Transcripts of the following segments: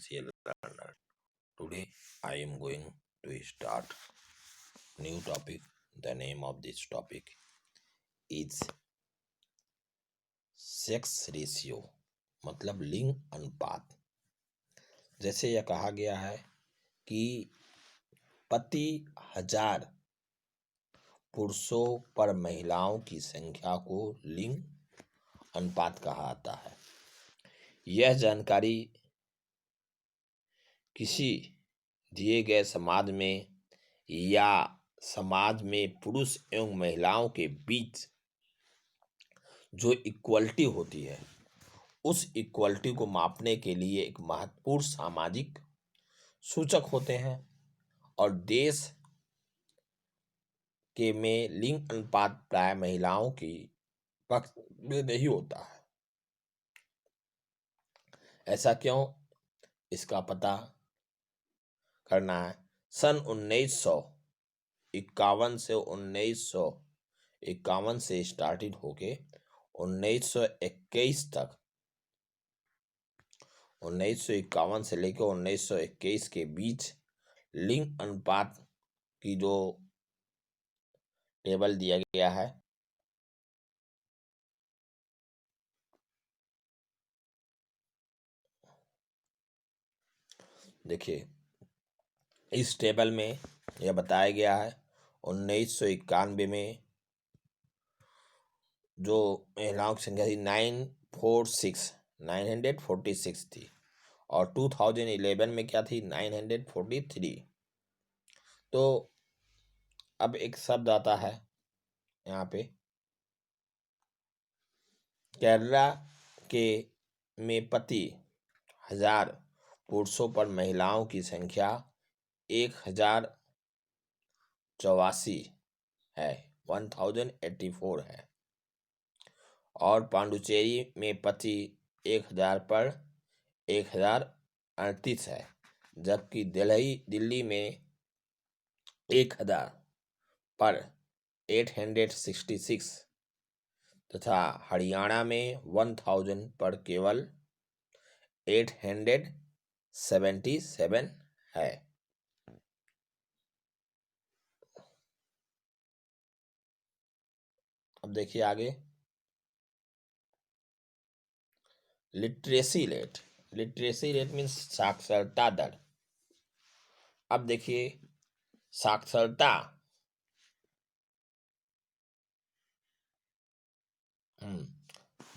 Financial Learner. Today I am going to start new topic. The name of this topic is sex ratio, मतलब लिंग अनुपात। जैसे यह कहा गया है कि प्रति 1000 पुरुषों पर महिलाओं की संख्या को लिंग अनुपात कहा जाता है। यह जानकारी किसी दिए गए समाज में या समाज में पुरुष एवं महिलाओं के बीच जो इक्वलिटी होती है, उस इक्वलिटी को मापने के लिए एक महत्वपूर्ण सामाजिक सूचक होते हैं। और देश के में लिंग अनुपात प्राय महिलाओं की पक्ष में नहीं होता है। ऐसा क्यों, इसका पता करना है। सन 1951 से 1951 से स्टार्टेड होके 1921 तक, 1951 से लेकर 1921 के बीच लिंग अनुपात की जो टेबल दिया गया है, देखिए इस टेबल में यह बताया गया है 1991 में जो महिलाओं की संख्या थी 946 थी, और 2011 में क्या थी 943। तो अब एक शब्द आता है यहाँ पे, केरला के में प्रति 1000 पुरुषों पर महिलाओं की संख्या 1084 है, 1084 है। और पांडुचेरी में प्रति 1000 पर 1038 है, जबकि दिल्ली में 1000 पर 866 तथा हरियाणा में 1000 पर केवल 877 है। अब देखिए आगे, लिटरेसी रेट मीन्स साक्षरता दर। अब देखिए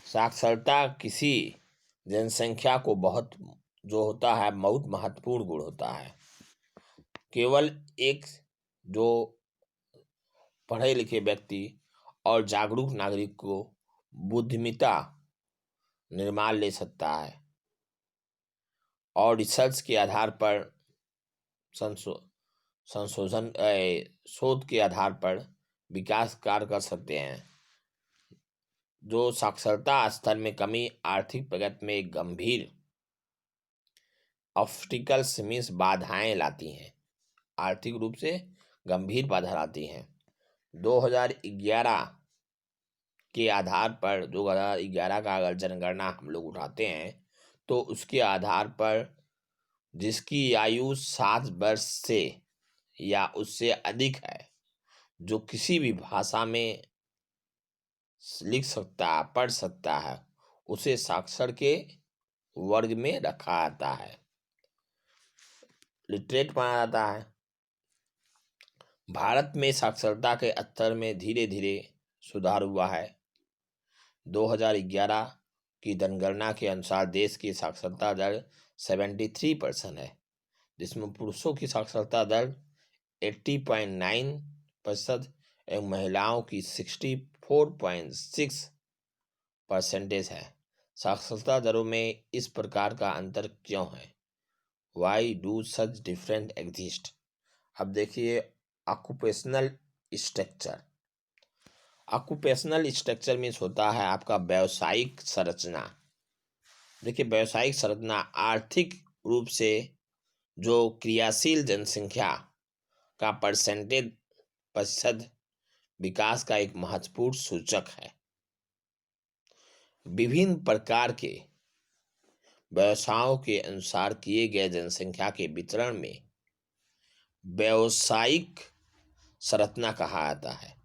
साक्षरता किसी जनसंख्या को बहुत महत्वपूर्ण गुण होता है। केवल एक जो पढ़े लिखे व्यक्ति और जागरूक नागरिक को बुद्धिमत्ता निर्माण ले सकता है, और रिसर्च के आधार पर शोध के आधार पर विकास कार्य कर सकते हैं। जो साक्षरता स्तर में कमी आर्थिक प्रगति में एक गंभीर ऑब्स्टिकल्स मीन्स बाधाएं लाती हैं, आर्थिक रूप से गंभीर बाधा लाती हैं। 2011 के आधार पर 2011 का अगर जनगणना हम लोग उठाते हैं तो उसके आधार पर जिसकी आयु 60 वर्ष से या उससे अधिक है, जो किसी भी भाषा में लिख सकता है, पढ़ सकता है, उसे साक्षर के वर्ग में रखा जाता है, लिटरेट माना जाता है। भारत में साक्षरता के स्तर में धीरे धीरे सुधार हुआ है। 2011 की जनगणना के अनुसार देश की साक्षरता दर 73% है, जिसमें पुरुषों की साक्षरता दर 80.9% एवं महिलाओं की 64.6% है। साक्षरता दरों में इस प्रकार का अंतर क्यों है? Why do such different exist? अब देखिए ऑक्यूपेशनल स्ट्रक्चर मीन्स होता है आपका व्यावसायिक संरचना। देखिए व्यावसायिक संरचना आर्थिक रूप से जो क्रियाशील जनसंख्या का प्रतिशत विकास का एक महत्वपूर्ण सूचक है। विभिन्न प्रकार के व्यवसायों के अनुसार किए गए जनसंख्या के वितरण में व्यावसायिक संरचना कहा जाता है।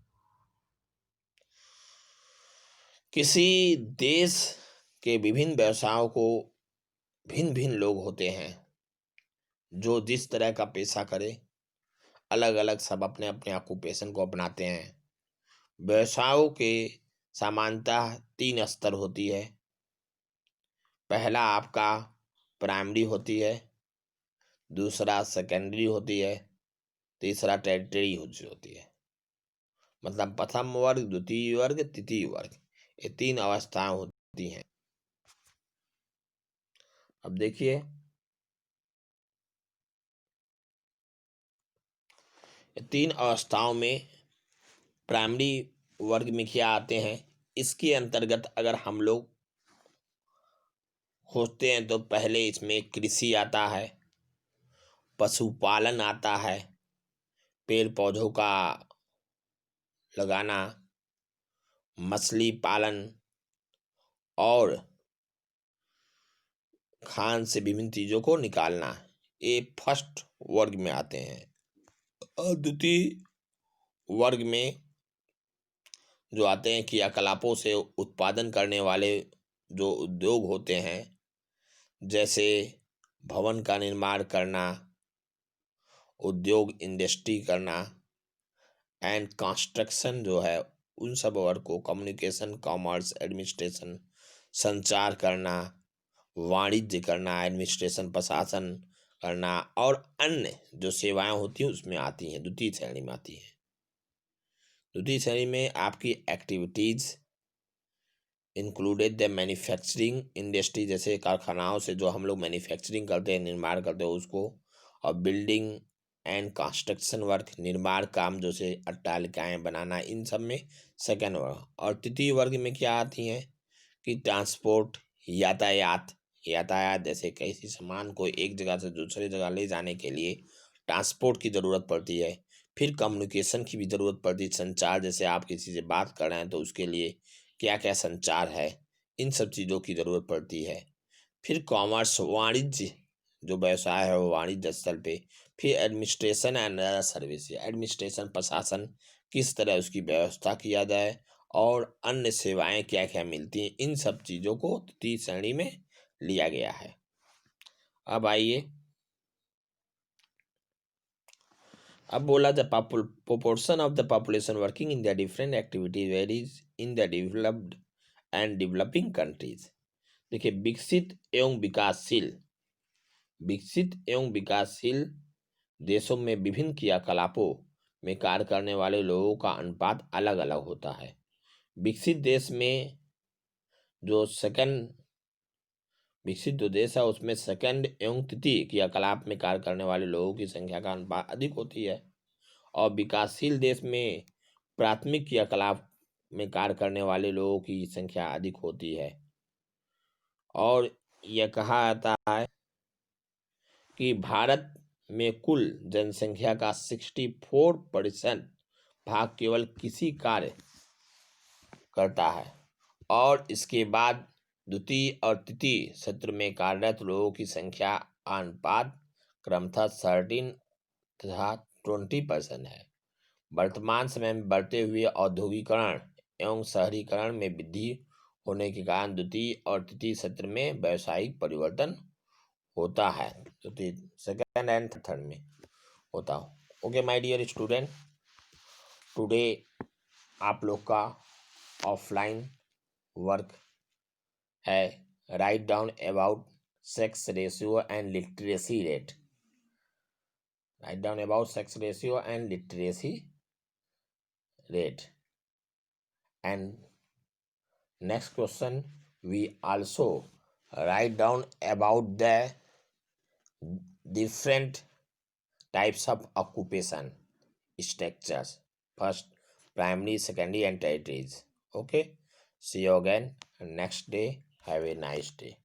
किसी देश के विभिन्न व्यवसायों को भिन्न भिन्न लोग होते हैं जो जिस तरह का पेशा करे, अलग अलग सब अपने अपने ऑक्यूपेशन को अपनाते हैं। व्यवसायों के सामान्यतः 3 स्तर होती है। पहला आपका प्राइमरी होती है, दूसरा सेकेंडरी होती है, तीसरा टेरिटरी होती है। मतलब प्रथम वर्ग, द्वितीय वर्ग, तृतीय वर्ग, ये 3 अवस्थाएं होती हैं। अब देखिए, ये 3 अवस्थाओं में प्राइमरी वर्ग में क्या आते हैं, इसके अंतर्गत अगर हम लोग होते हैं तो पहले इसमें कृषि आता है, पशुपालन आता है, पेड़ पौधों का लगाना, मछली पालन और खान से विभिन्न चीज़ों को निकालना, ये फर्स्ट वर्ग में आते हैं। और द्वितीय वर्ग में जो आते हैं क्रियाकलापों से उत्पादन करने वाले जो उद्योग होते हैं, जैसे भवन का निर्माण करना, उद्योग इंडस्ट्री करना एंड कंस्ट्रक्शन जो है, उन सब वर्ग को कम्युनिकेशन, कॉमर्स, एडमिनिस्ट्रेशन, संचार करना, वाणिज्य करना, एडमिनिस्ट्रेशन, प्रशासन करना और अन्य जो सेवाएं होती हैं उसमें आती हैं, द्वितीय श्रेणी में आती हैं। द्वितीय श्रेणी में आपकी activities included the manufacturing industry, जैसे कारखानाओं से जो हम लोग मैन्युफैक्चरिंग करते हैं, निर्माण करते हैं उसको, और बिल्डिंग एंड कंस्ट्रक्शन वर्क, निर्माण काम जैसे अट्टालिकाएँ बनाना, इन सब में सेकेंड वर्ग। और तृतीय वर्ग में क्या आती हैं कि ट्रांसपोर्ट, यातायात जैसे किसी सामान को एक जगह से दूसरी जगह ले जाने के लिए ट्रांसपोर्ट की ज़रूरत पड़ती है। फिर कम्युनिकेशन की भी ज़रूरत पड़ती है, संचार, जैसे आप किसी से बात कर रहे हैं तो उसके लिए क्या क्या संचार है, इन सब चीज़ों की ज़रूरत पड़ती है। फिर कॉमर्स, वाणिज्य, जो व्यवसाय है वो वाणिज्य स्थल पे। फिर administration and other service, administration, प्रशासन, किस तरह उसकी व्यवस्था किया जाए और अन्य सेवाएं क्या क्या मिलती हैं, इन सब चीज़ों को तृतीय श्रेणी में लिया गया है। अब आइए, अब बोला the proportion of the population working in the different activities varies in the developed and developing countries. देखिए, विकसित एवं विकासशील देशों में विभिन्न क्रियाकलापों में कार्य करने वाले लोगों का अनुपात अलग अलग होता है। विकसित देश में जो विकसित जो देश है उसमें सेकंड एवं तृतीय क्रियाकलाप में कार्य करने वाले लोगों की संख्या का अनुपात अधिक होती है, और विकासशील देश में प्राथमिक क्रियाकलाप में कार्य करने वाले लोगों की संख्या अधिक होती है। और यह कहा जाता है कि भारत में कुल जनसंख्या का 64% भाग केवल कृषि कार्य करता है, और इसके बाद द्वितीय और तृतीय क्षेत्र में कार्यरत लोगों की संख्या अनुपात क्रमशः 13 तथा 20% है। वर्तमान समय में बढ़ते हुए औद्योगिकरण एवं शहरीकरण में वृद्धि होने के कारण द्वितीय और तृतीय क्षेत्र में व्यावसायिक परिवर्तन होता है, द्वितीय, सेकेंड एंड थर्ड में होता हो। Okay my dear student, today आप लोग का ऑफलाइन वर्क है, write down about sex ratio and literacy rate. Write down about sex ratio and literacy rate. And next question, we also write down about the different types of occupation structures, first primary, secondary and tertiaries. Okay, see you again next day. Have a nice day.